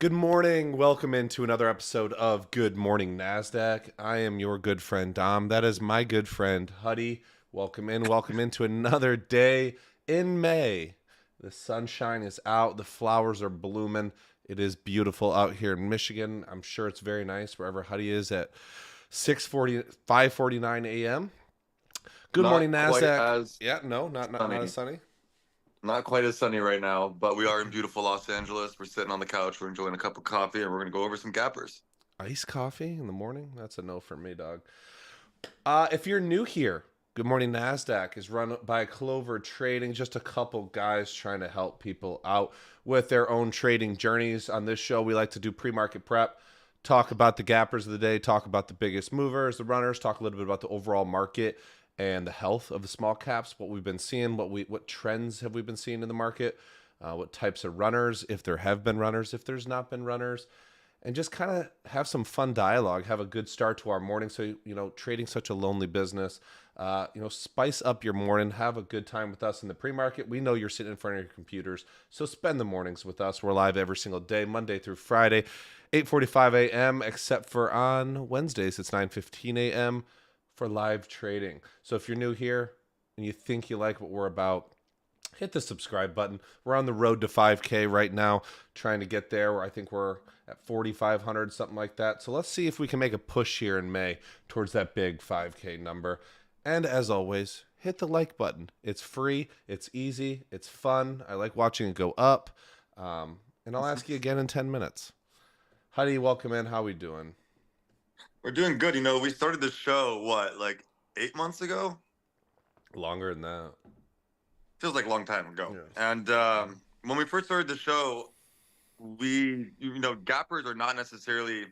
Good morning. Welcome into another episode of Good Morning NASDAQ. I am your good friend, Dom. That is my good friend, Huddie. Welcome in. Welcome into another day in May. The sunshine is out. The flowers are blooming. It is beautiful out here in Michigan. I'm sure it's very nice wherever Huddie is at 5:49 a.m. Good morning, Not quite NASDAQ. as Yeah, no, not as sunny. sunny. Not quite as sunny right now, but we are in beautiful Los Angeles. We're sitting on the couch. We're enjoying a cup of coffee, and we're going to go over some gappers. Iced coffee in the morning? That's a no for me, dog. If you're new here, Good Morning NASDAQ is run by Clover Trading, just a couple guys trying to help people out with their own trading journeys. On this show, we like to do pre-market prep, talk about the gappers of the day, talk about the biggest movers, the runners, talk a little bit about the overall market and the health of the small caps, what we've been seeing, what trends have we been seeing in the market, what types of runners, if there have been runners, if there's not been runners, and just kind of have some fun dialogue, have a good start to our morning. So, trading such a lonely business, spice up your morning, have a good time with us in the pre-market. We know you're sitting in front of your computers, so spend the mornings with us. We're live every single day, Monday through Friday, 8:45 a.m., except for on Wednesdays, it's 9:15 a.m. for live trading. So if you're new here and you think you like what we're about, hit the subscribe button. We're on the road to 5K right now, trying to get there. Where I think we're at 4,500, something like that. So let's see if we can make a push here in May towards that big 5K number. And as always, hit the like button. It's free, it's easy, it's fun. I like watching it go up. And I'll ask you again in 10 minutes. How do you welcome in? How we doing? We're doing good. We started the show, like 8 months ago? Longer than that. Feels like a long time ago. Yes. And when we first started the show, gappers are not necessarily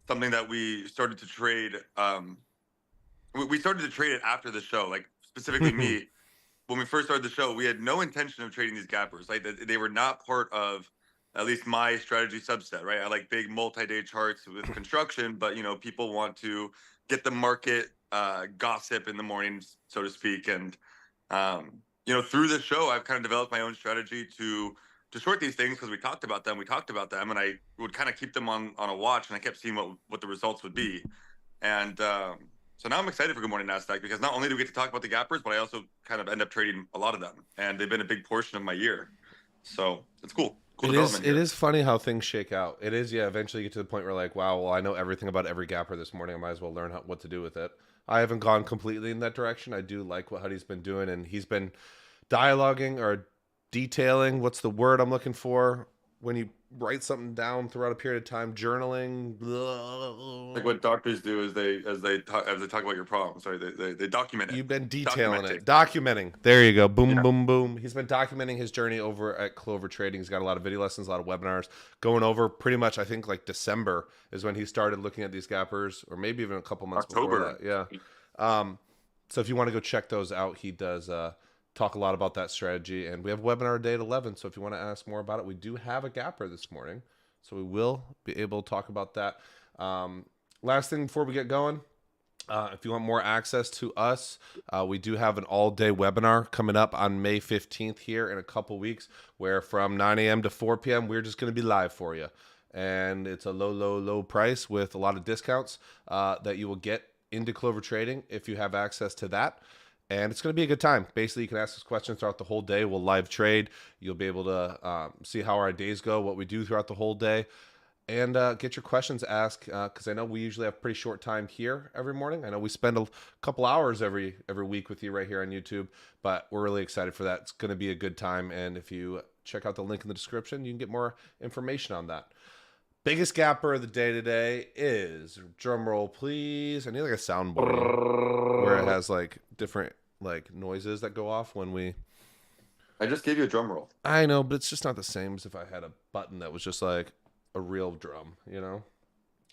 something that we started to trade. We started to trade it after the show, like specifically me. When we first started the show, we had no intention of trading these gappers. Like they were not part of at least my strategy subset, right? I like big multi-day charts with construction, but people want to get the market gossip in the mornings, so to speak. And through the show, I've kind of developed my own strategy to short these things because we talked about them, and I would kind of keep them on a watch, and I kept seeing what the results would be. And so now I'm excited for Good Morning NASDAQ because not only do we get to talk about the gappers, but I also kind of end up trading a lot of them, and they've been a big portion of my year. So it's cool. Cool development It here. is funny how things shake out. It is, yeah. Eventually, you get to the point where like, wow, well, I know everything about every gapper this morning. I might as well learn what to do with it. I haven't gone completely in that direction. I do like what Huddy's been doing, and he's been dialoguing or detailing. What's the word I'm looking for? When you write something down throughout a period of time, journaling. Like what doctors do is they talk about your problems. Right? They document it. You've been detailing Documenting. it, documenting. There you go. Boom, Yeah. boom, boom. He's been documenting his journey over at Clover Trading. He's got a lot of video lessons, a lot of webinars going over pretty much. I think like December is when he started looking at these gappers, or maybe even a couple months before October. that. Yeah. So if you want to go check those out, he does talk a lot about that strategy. And we have a webinar day at 11. So if you want to ask more about it, we do have a gapper this morning. So we will be able to talk about that. Last thing before we get going. If you want more access to us, we do have an all-day webinar coming up on May 15th here in a couple weeks, where from 9 a.m. to 4 p.m. we're just going to be live for you. And it's a low price with a lot of discounts that you will get into Clover Trading if you have access to that. And it's going to be a good time. Basically, you can ask us questions throughout the whole day. We'll live trade. You'll be able to see how our days go, what we do throughout the whole day. And get your questions asked because I know we usually have pretty short time here every morning. I know we spend a couple hours every week with you right here on YouTube, but we're really excited for that. It's going to be a good time. And if you check out the link in the description, you can get more information on that. Biggest gapper of the day today is, drum roll please. I need like a soundboard where it has like different like noises that go off when we. I just gave you a drum roll. I know, but it's just not the same as if I had a button that was just like a real drum, And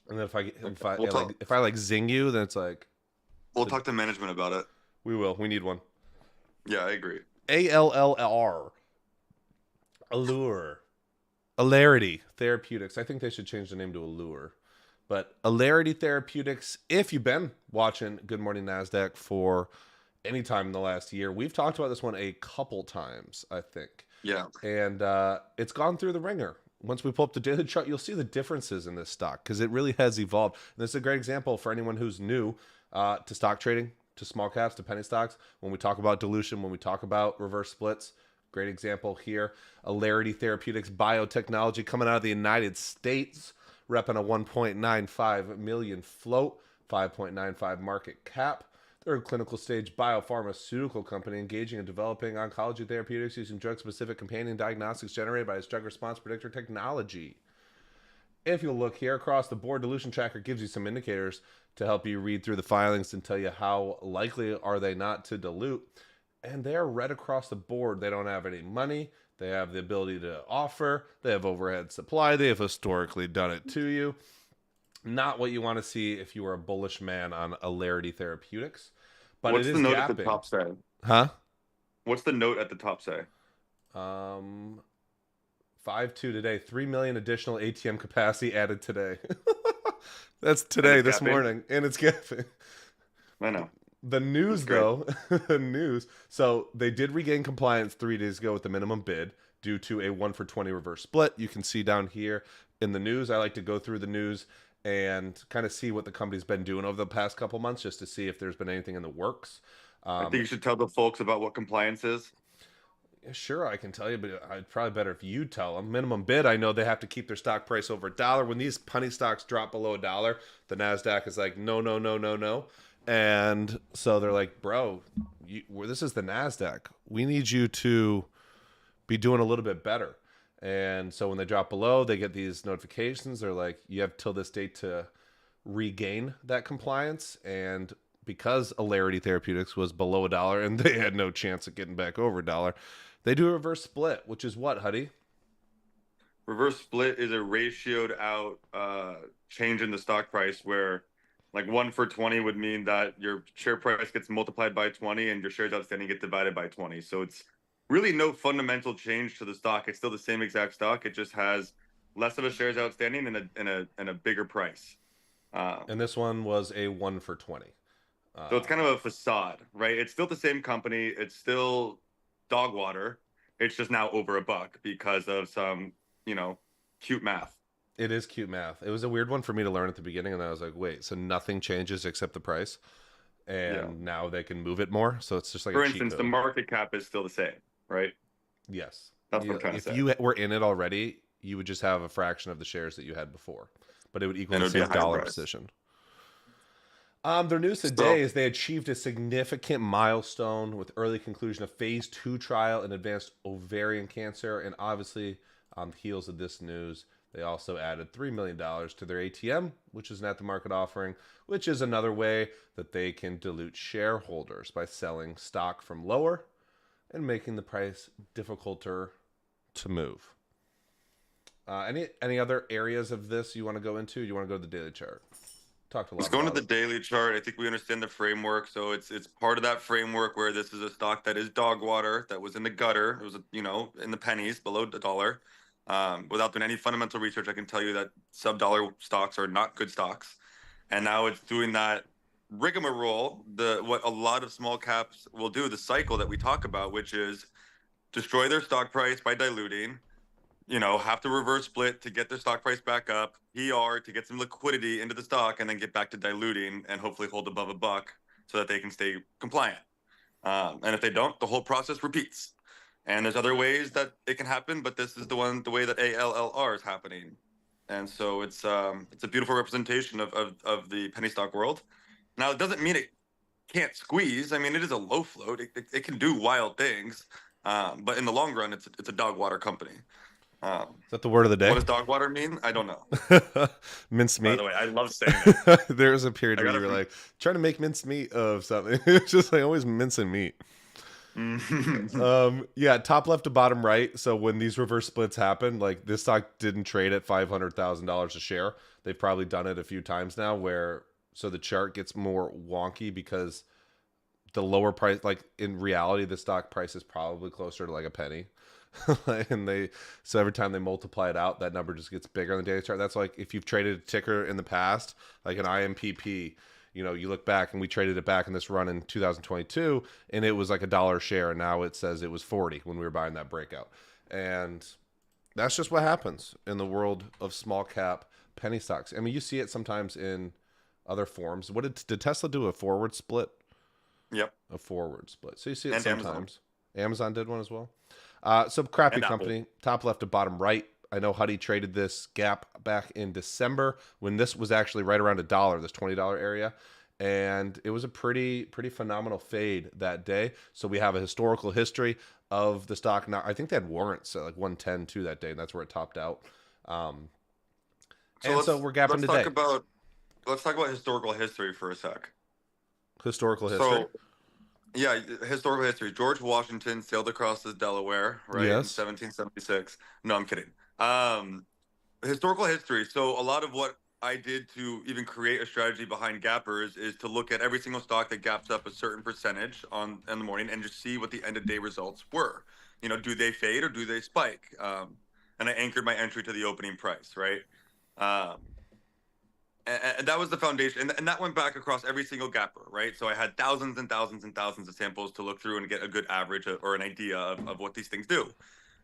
then if I like zing you, then it's like We'll talk to management about it. we will. We need one. Yeah, I agree. ALLR. Allure. Alarity Therapeutics. I think they should change the name to Allure. But Alarity Therapeutics, if you've been watching Good Morning NASDAQ for any time in the last year, we've talked about this one a couple times, I think. Yeah. And it's gone through the ringer. once we pull up the daily chart, you'll see the differences in this stock because it really has evolved. And this is a great example for anyone who's new to stock trading, to small caps, to penny stocks. When we talk about dilution, when we talk about reverse splits, great example here. Alarity Therapeutics Biotechnology coming out of the United States, repping a 1.95 million float, 5.95 market cap. They're a clinical stage biopharmaceutical company engaging in developing oncology therapeutics using drug-specific companion diagnostics generated by its drug response predictor technology. If you'll look here across the board, Dilution Tracker gives you some indicators to help you read through the filings and tell you how likely are they not to dilute. And they're red across the board. They don't have any money. They have the ability to offer. They have overhead supply. They have historically done it to you. Not what you want to see if you were a bullish man on Alarity Therapeutics. But What's it is the note gapping. at the top say? Huh? What's the note at the top say? 5.2 today. 3 million additional ATM capacity added today. That's today, this gapping? Morning. And it's gapping. I know. The news, though, the news. So they did regain compliance 3 days ago with the minimum bid due to a 1-for-20 reverse split. You can see down here in the news. I like to go through the news and kind of see what the company's been doing over the past couple months just to see if there's been anything in the works. I think you should tell the folks about what compliance is. Sure, I can tell you, but I'd probably better if you tell them. Minimum bid, I know they have to keep their stock price over $1. When these penny stocks drop below $1, the NASDAQ is like, no, no, no, no, no. And so they're like, bro, this is the NASDAQ. We need you to be doing a little bit better. And so when they drop below, they get these notifications. They're like, you have till this date to regain that compliance. And because Alarity Therapeutics was below $1 and they had no chance of getting back over $1, they do a reverse split, which is what, Huddie? Reverse split is a ratioed out change in the stock price where like 1-for-20 would mean that your share price gets multiplied by 20 and your shares outstanding get divided by 20. So it's really no fundamental change to the stock. It's still the same exact stock. It just has less of a shares outstanding and a bigger price. And this one was a 1-for-20. So it's kind of a facade, right? It's still the same company. It's still dog water. It's just now over $1 because of some, cute math. It is cute math. It was a weird one for me to learn at the beginning, and I was like, wait, so nothing changes except the price? And now they can move it more? So it's just like for a cheat instance, code. the market cap is still the same, right? Yes. That's what I'm trying to say. If you were in it already, you would just have a fraction of the shares that you had before, but it would equal the same dollar position. Their news today is they achieved a significant milestone with early conclusion of phase 2 trial in advanced ovarian cancer. And obviously, on the heels of this news, they also added $3 million to their ATM, which is an at-the-market offering, which is another way that they can dilute shareholders by selling stock from lower and making the price difficulter to move. Any other areas of this you want to go into? You want to go to the daily chart? Let's go into the daily chart. I think we understand the framework. So it's part of that framework where this is a stock that is dog water, that was in the gutter. It was, in the pennies below $1. Without doing any fundamental research, I can tell you that sub-dollar stocks are not good stocks. And now it's doing that rigmarole, what a lot of small caps will do, the cycle that we talk about, which is destroy their stock price by diluting, have to reverse split to get their stock price back up, PR to get some liquidity into the stock, and then get back to diluting and hopefully hold above $1 so that they can stay compliant. And if they don't, the whole process repeats. And there's other ways that it can happen, but this is the way that ALLR is happening. And so it's a beautiful representation of the penny stock world. Now, it doesn't mean it can't squeeze. I mean, it is a low float. It can do wild things. But in the long run, it's a dog water company. Is that the word of the day? What does dog water mean? I don't know. Minced meat. By the way, I love saying it. There was a period where you were like trying to make minced meat of something. It's just like always mincing meat. Top left to bottom right. So when these reverse splits happen, like this stock didn't trade at $500,000 a share. They've probably done it a few times now so the chart gets more wonky because the lower price, like in reality, the stock price is probably closer to like a penny. And so every time they multiply it out, that number just gets bigger on the daily chart. That's like if you've traded a ticker in the past, like an IMPP, you look back and we traded it back in this run in 2022 and it was like $1 a share. And now it says it was 40 when we were buying that breakout. And That's just what happens in the world of small cap penny stocks. I mean, you see it sometimes in other forms. What did Tesla do? A forward split? Yep. A forward split. So you see it And Amazon sometimes. Amazon did one as well. So crappy and Apple. company, top left to bottom right. I know Huddy traded this gap back in December when this was actually right around $1, this $20 area. And it was a pretty phenomenal fade that day. So we have a historical history of the stock. Now, I think they had warrants at like 110 too that day, and that's where it topped out. Um, So so we're gapping today. Let's talk about historical history for a sec. Historical history. So yeah, historical history. George Washington sailed across the Delaware, right, in Yes. 1776. No, I'm kidding. Historical history. So a lot of what I did to even create a strategy behind gappers is to look at every single stock that gaps up a certain percentage in the morning and just see what the end of day results were. You know, do they fade or do they spike? And I anchored my entry to the opening price, right? Um, and that was the foundation, and that went back across every single gapper, right? So I had thousands and thousands and thousands of samples to look through and get a good average or an idea of what these things do.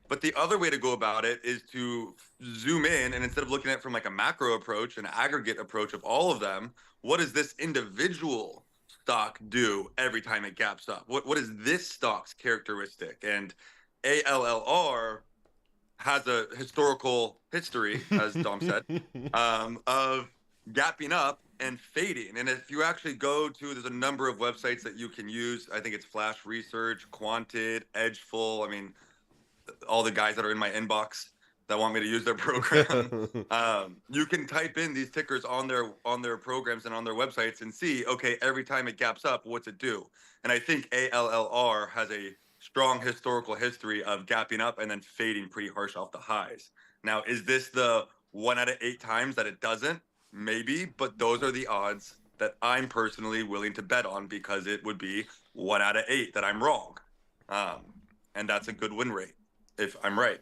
But the other way to go about it is to zoom in, and instead of looking at it from like a macro approach, an aggregate approach of all of them, what does this individual stock do every time it gaps up? What is this stock's characteristic? And ALLR has a historical history, as Dom said, of gapping up and fading. And if you actually go to, there's a number of websites that you can use. I think it's Flash Research, Quanted, Edgeful. I mean, all the guys that are in my inbox that want me to use their program. You can type in these tickers on their programs and on their websites and see, okay, every time it gaps up, what's it do? And I think ALLR has a strong historical history of gapping up and then fading pretty harsh off the highs. Now, is this the 1 out of 8 times that it doesn't? Maybe, but those are the odds that I'm personally willing to bet on, because it would be 1 out of 8 that I'm wrong. And that's a good win rate if I'm right.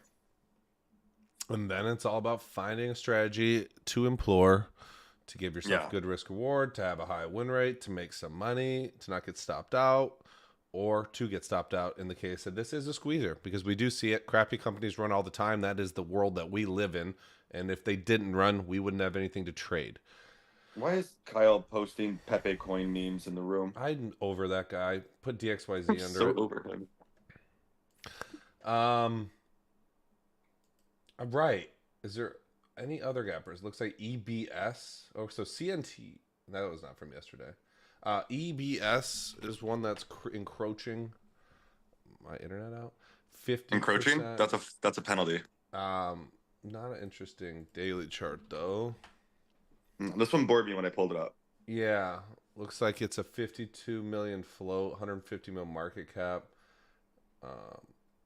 And then it's all about finding a strategy to implore, to give yourself good risk reward, to have a high win rate, to make some money, to not get stopped out, or to get stopped out in the case that this is a squeezer, because we do see it. Crappy companies run all the time. That is the world that we live in. And if they didn't run, we wouldn't have anything to trade. Why is Kyle posting Pepe coin memes in the room? I'm over that guy. Put DXYZ under so it. over him. Right. Is there any other gappers? Looks like EBS. Oh, so CNT. That was not from yesterday. EBS is one that's encroaching my internet out. 50%. Encroaching? That's a penalty. Not an interesting daily chart though. This one bored me when I pulled it up. Yeah, looks like it's a 52 million float, 150 mil market cap.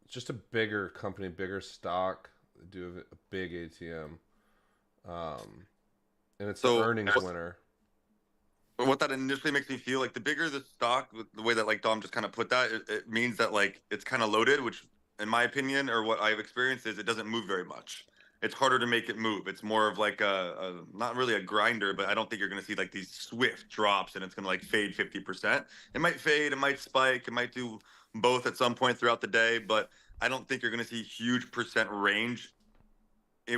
Just a bigger company, bigger stock. They do have a big ATM. And it's the earnings winner. What that initially makes me feel like, the bigger the stock, the way that like Dom just kind of put that, it means that like it's kind of loaded, which in my opinion, or what I've experienced, is it doesn't move very much. It's harder to make it move. It's more of like a not really a grinder, but I don't think you're going to see like these swift drops and it's going to like fade 50%. It might fade, it might spike, it might do both at some point throughout the day, but I don't think you're going to see huge percent range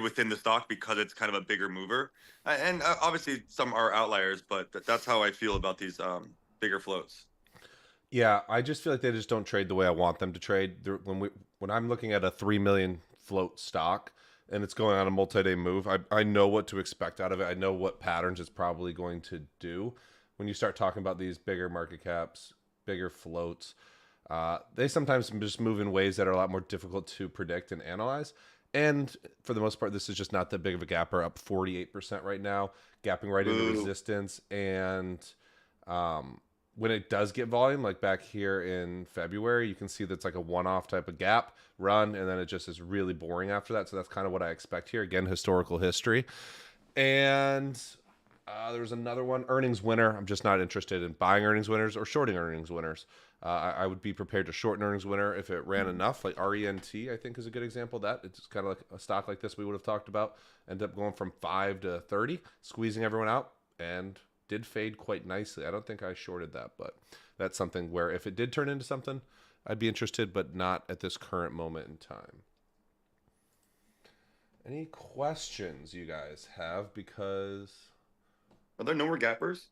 within the stock, because it's kind of a bigger mover. And obviously some are outliers, but that's how I feel about these bigger floats. Yeah, I just feel like they just don't trade the way I want them to trade. When I'm looking at a 3 million float stock and it's going on a multi-day move, I know what to expect out of it. I know what patterns it's probably going to do. When you start talking about these bigger market caps, bigger floats, they sometimes just move in ways that are a lot more difficult to predict and analyze. And for the most part, this is just not that big of a gapper, up 48% right now, gapping right into resistance. And when it does get volume, like back here in February, you can see that's like a one-off type of gap run, and then it just is really boring after that. So that's kind of what I expect here. Again, historical history. And there was another one, earnings winner. I'm just not interested in buying earnings winners or shorting earnings winners. I would be prepared to short an earnings winner if it ran enough. Like RENT, I think, is a good example of that. It's kind of like a stock like this we would have talked about. End up going from 5 to 30, squeezing everyone out, and did fade quite nicely. I don't think I shorted that, but that's something where if it did turn into something, I'd be interested, but not at this current moment in time. Any questions you guys have? Because Are there no more gappers?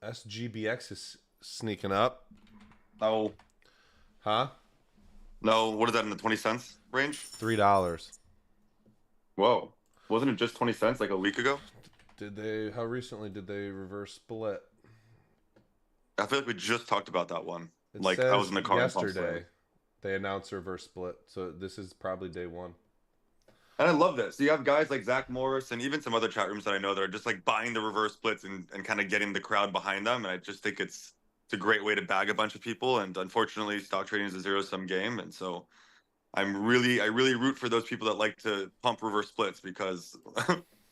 SGBX is sneaking up. No. Huh? No. What is that in the 20 cents range? $3. Whoa. Wasn't it just 20 cents like a week ago? Did they? How recently did they reverse split? I feel like we just talked about that one. It Like I was says in the car and pump slam. yesterday they announced a reverse split, so this is probably day one. And I love this. So you have guys like Zach Morris and even some other chat rooms that I know that are just like buying the reverse splits and kind of getting the crowd behind them. And I just think it's a great way to bag a bunch of people. And unfortunately, stock trading is a zero-sum game. And so I really root for those people that like to pump reverse splits because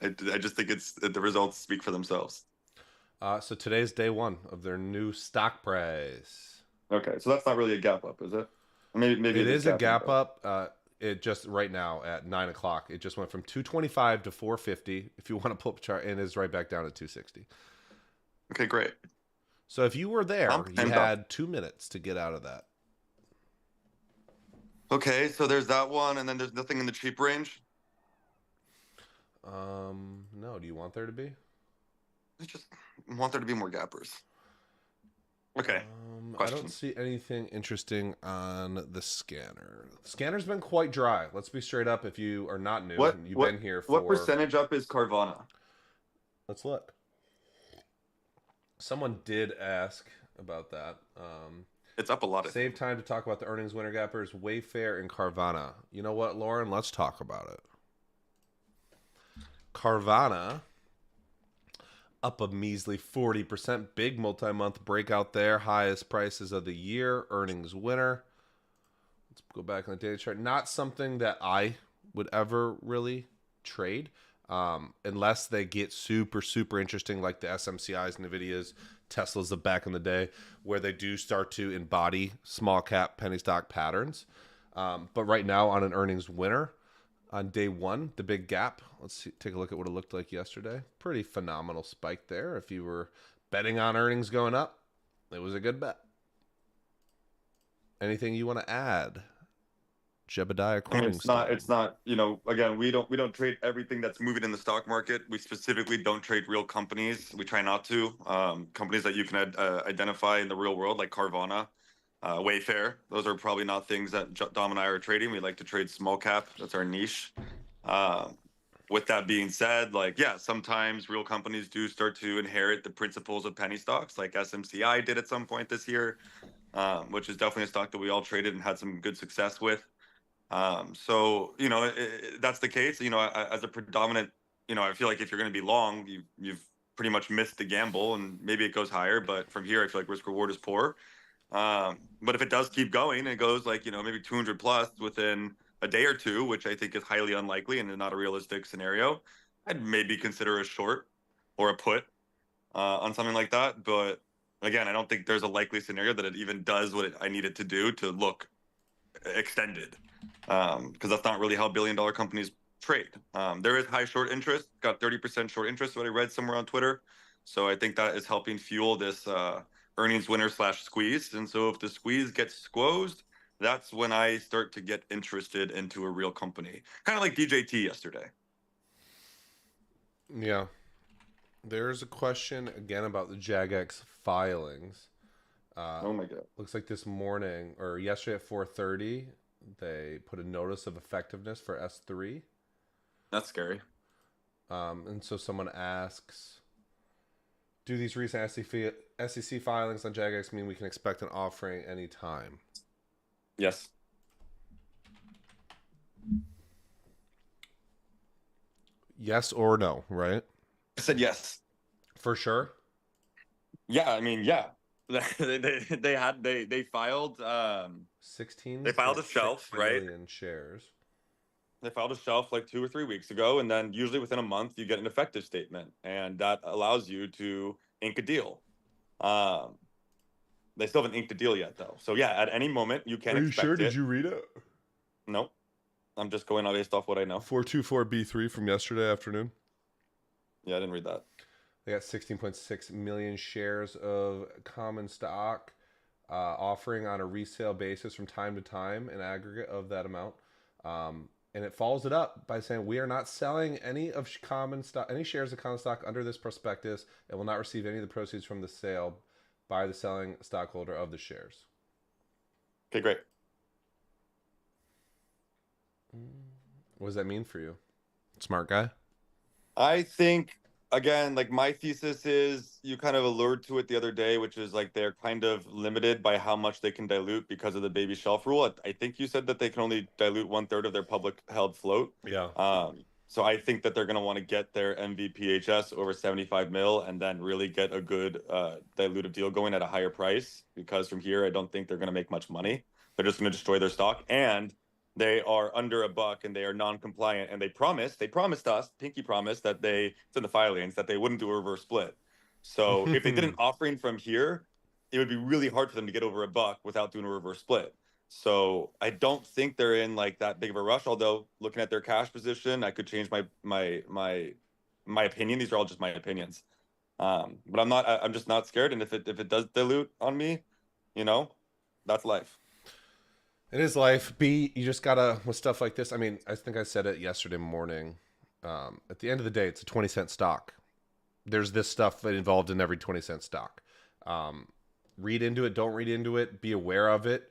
I just think the results speak for themselves. So today's day one of their new stock price. Okay, so that's not really a gap up, is it? Maybe It is a gapping gap up. up. It just right now at 9 o'clock, it just went from 225 to 450. If you want to pull up a chart, and is right back down at 260. Okay, great. So if you were there, you And had 2 minutes to get out of that. Okay, so there's that one, and then there's nothing in the cheap range. No. Do you want there to be? I just want there to be more gappers. Okay. I don't see anything interesting on the scanner. The scanner's been quite dry. Let's be straight up. If you are not new, and you've been here for what percentage up is Carvana? Let's look. Someone did ask about that. It's up a lot. Save time to talk about the earnings winner gappers, Wayfair and Carvana. You know what, Lauren? Let's talk about it. Carvana up a measly 40%. Big multi-month breakout there. Highest prices of the year. Earnings winner. Let's go back on the daily chart. Not something that I would ever really trade. Unless they get super interesting, like the SMCIs, NVIDIAs, Teslas of back in the day, where they do start to embody small cap penny stock patterns. But right now on an earnings winner, on day one, the big gap. Let's see, take a look at what it looked like yesterday. Pretty phenomenal spike there. If you were betting on earnings going up, it was a good bet. Anything you want to add? Jebediah Corningstone. It's not, again, we don't trade everything that's moving in the stock market. We specifically don't trade real companies. We try not to. Companies that you can identify in the real world, like Carvana, Wayfair. Those are probably not things that Dom and I are trading. We like to trade small cap. That's our niche. With that being said, sometimes real companies do start to inherit the principles of penny stocks, like SMCI did at some point this year, which is definitely a stock that we all traded and had some good success with. So that's the case. As a predominant, I feel like if you're going to be long, you've pretty much missed the gamble, and maybe it goes higher. But from here, I feel like risk reward is poor. But if it does keep going, it goes maybe 200 plus within a day or two, which I think is highly unlikely and not a realistic scenario. I'd maybe consider a short or a put on something like that. But again, I don't think there's a likely scenario that it even does what I need it to do to look extended, because that's not really how billion-dollar companies trade. There is high short interest, got 30% short interest, what I read somewhere on Twitter. So I think that is helping fuel this earnings winner / squeeze. And so if the squeeze gets squeezed, that's when I start to get interested into a real company. Kind of like DJT yesterday. Yeah. There's a question again about the JAGX filings. Oh my God. Looks like this morning or yesterday at 4:30, they put a notice of effectiveness for S3. That's scary. And so someone asks, do these recent SEC filings on JAGX mean we can expect an offering anytime? Yes. Yes or no, right? I said yes. For sure? Yeah, I mean, yeah. They filed 16. They filed a shelf, right? Million shares. They filed a shelf like 2 or 3 weeks ago, and then usually within a month you get an effective statement, and that allows you to ink a deal. They still haven't inked a deal yet, though. So yeah, at any moment you can. Are you sure? Did you read it? No, I'm just going based off what I know. 424B3 from yesterday afternoon. Yeah, I didn't read that. They got 16.6 million shares of common stock, offering on a resale basis from time to time, an aggregate of that amount. And it follows it up by saying, we are not selling any of common stock, any shares of common stock under this prospectus, and will not receive any of the proceeds from the sale by the selling stockholder of the shares. Okay, great. What does that mean for you? Smart guy? I think, again, like my thesis is you kind of allured to it the other day, which is like they're kind of limited by how much they can dilute because of the baby shelf rule. I think you said that they can only dilute 1/3 of their public held float. Yeah. So I think that they're going to want to get their MVPHS over 75 mil and then really get a good dilutive deal going at a higher price, because from here, I don't think they're going to make much money. They're just going to destroy their stock. And they are under $1 and they are non-compliant. And they promised us, pinky promised, that it's in the filings, that they wouldn't do a reverse split. So if they did an offering from here, it would be really hard for them to get over $1 without doing a reverse split. So I don't think they're in like that big of a rush. Although looking at their cash position, I could change my opinion. These are all just my opinions. But I'm just not scared. And if it does dilute on me, that's life. It is life. You just gotta, with stuff like this. I mean, I think I said it yesterday morning. At the end of the day, it's a 20-cent stock. There's this stuff involved in every 20-cent stock. Read into it. Don't read into it. Be aware of it.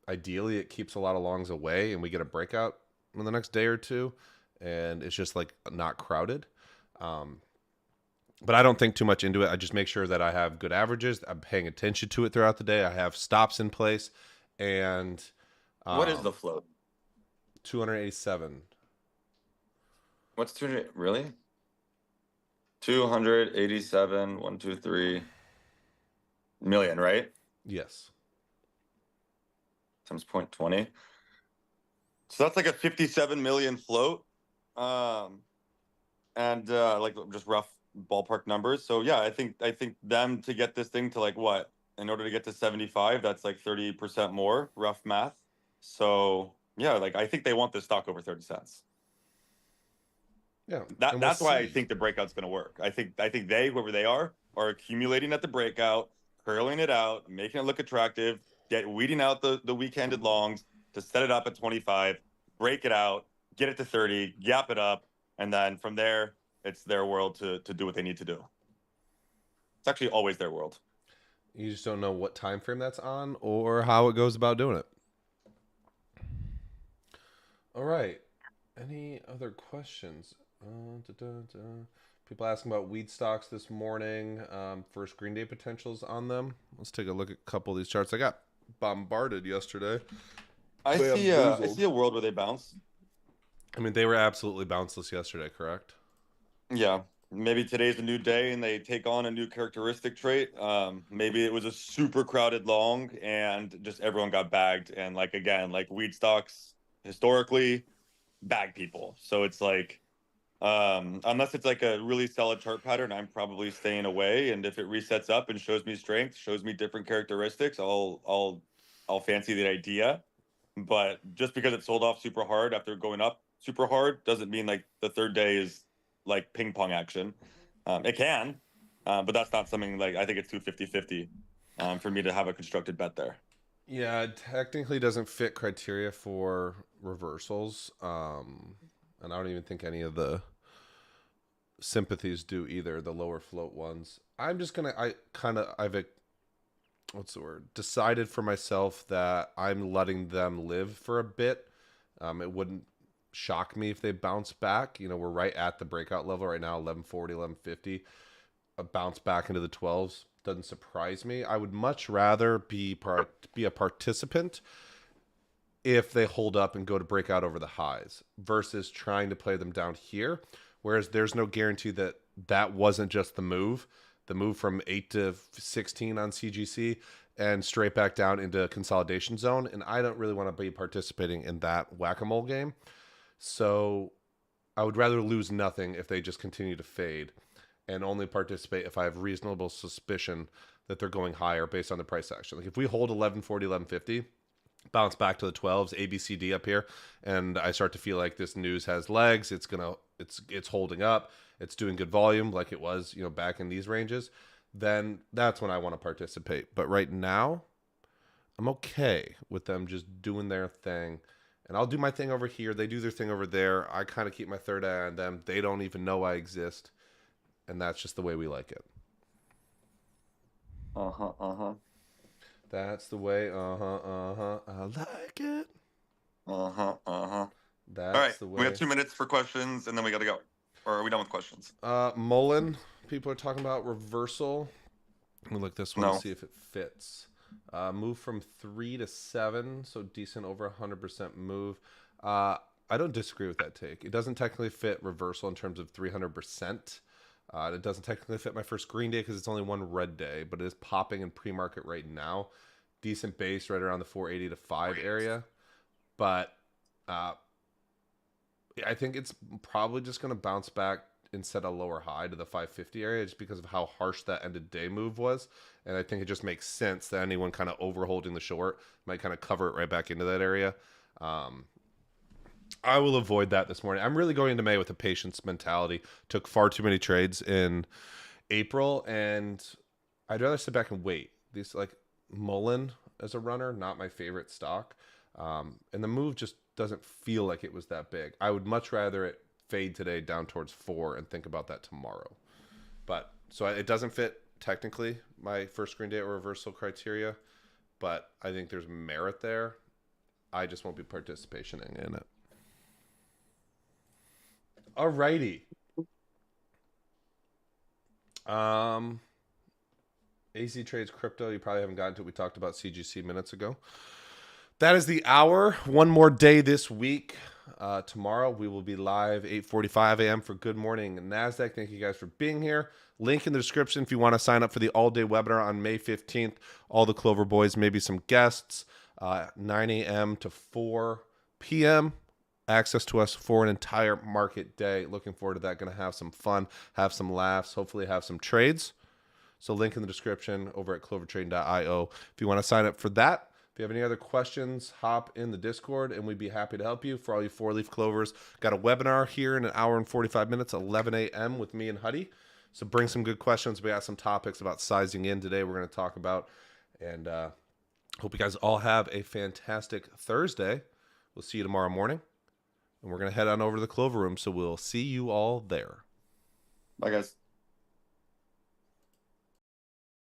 Ideally, it keeps a lot of longs away, and we get a breakout in the next day or two, and it's just like not crowded. But I don't think too much into it. I just make sure that I have good averages. I'm paying attention to it throughout the day. I have stops in place. And what is the float? 287. What's 200? Really? 287, 123 million, right? Yes. Times 0.20. So that's like a 57 million float. And like just rough ballpark numbers. So yeah, I think them to get this thing to like what? In order to get to 75, that's like 30% more, rough math. So yeah, like I think they want this stock over 30 cents. Yeah, that's why I think the breakout's going to work. I think they, whoever they are accumulating at the breakout, curling it out, making it look attractive, weeding out the weak-handed longs to set it up at 25, break it out, get it to 30, gap it up, and then from there, it's their world to do what they need to do. It's actually always their world. You just don't know what time frame that's on or how it goes about doing it. All right. Any other questions? People asking about weed stocks this morning. First Green Day potentials on them. Let's take a look at a couple of these charts. I got bombarded yesterday. I see a world where they bounce. I mean, they were absolutely bounceless yesterday, correct? Yeah. Maybe today's a new day and they take on a new characteristic trait. Maybe it was a super crowded long and just everyone got bagged. And like, again, like weed stocks historically bag people. So it's like, unless it's like a really solid chart pattern, I'm probably staying away. And if it resets up and shows me strength, shows me different characteristics, I'll fancy the idea. But just because it sold off super hard after going up super hard doesn't mean like the third day is like ping pong action. It can, but that's not something like, I think it's too 50-50 for me to have a constructed bet there. Yeah, it technically doesn't fit criteria for reversals. And I don't even think any of the sympathies do either, the lower float ones. I've decided for myself that I'm letting them live for a bit. It wouldn't shock me if they bounce back. We're right at the breakout level right now, 1140, 1150. A bounce back into the 12s doesn't surprise me. I would much rather be a participant if they hold up and go to break out over the highs versus trying to play them down here. Whereas there's no guarantee that wasn't just the move from 8 to 16 on CGC and straight back down into consolidation zone. And I don't really want to be participating in that whack-a-mole game. So I would rather lose nothing if they just continue to fade and only participate if I have reasonable suspicion that they're going higher based on the price action. Like if we hold 1140, 1150, bounce back to the 12s, ABCD up here, and I start to feel like this news has legs, it's holding up, it's doing good volume like it was, back in these ranges, then that's when I want to participate. But right now, I'm okay with them just doing their thing And I'll do my thing over here. They do their thing over there. I kind of keep my third eye on them. They don't even know I exist. And that's just the way we like it. That's the way. I like it. That's All right. the way. We got 2 minutes for questions, and then we got to go. Or are we done with questions? Mullen. People are talking about reversal. Let me look this one to see if it fits. Move from 3 to 7, so decent over 100% move. I don't disagree with that take. It doesn't technically fit reversal in terms of 300%. It doesn't technically fit my first green day because it's only one red day, but it is popping in pre-market right now. Decent base right around the 480 to 5 area. But I think it's probably just going to bounce back and set a lower high to the 550 area just because of how harsh that end of day move was. And I think it just makes sense that anyone kind of overholding the short might kind of cover it right back into that area. I will avoid that this morning. I'm really going into May with a patience mentality. Took far too many trades in April, and I'd rather sit back and wait. These like Mullen as a runner, not my favorite stock. And the move just doesn't feel like it was that big. I would much rather it fade today down towards 4 and think about that tomorrow. But so it doesn't fit technically my first green day or reversal criteria, but I think there's merit there. I just won't be participating in it. Alrighty. AZ Trades Crypto. You probably haven't gotten to it. We talked about CGC minutes ago. That is the hour. One more day this week. Tomorrow we will be live 8:45 a.m. for Good Morning NASDAQ. Thank you guys for being here. Link in the description if you want to sign up for the all-day webinar on May 15th. All the Clover boys, maybe some guests. 9 a.m. to 4 p.m. Access to us for an entire market day. Looking forward to that. Going to have some fun, have some laughs, hopefully have some trades. So link in the description over at clovertrading.io if you want to sign up for that. If you have any other questions, hop in the Discord, and we'd be happy to help you. For all you 4-leaf clovers, got a webinar here in an hour and 45 minutes, 11 a.m. with me and Huddie. So bring some good questions. We got some topics about sizing in today we're going to talk about. And hope you guys all have a fantastic Thursday. We'll see you tomorrow morning. And we're going to head on over to the Clover Room, so we'll see you all there. Bye, guys.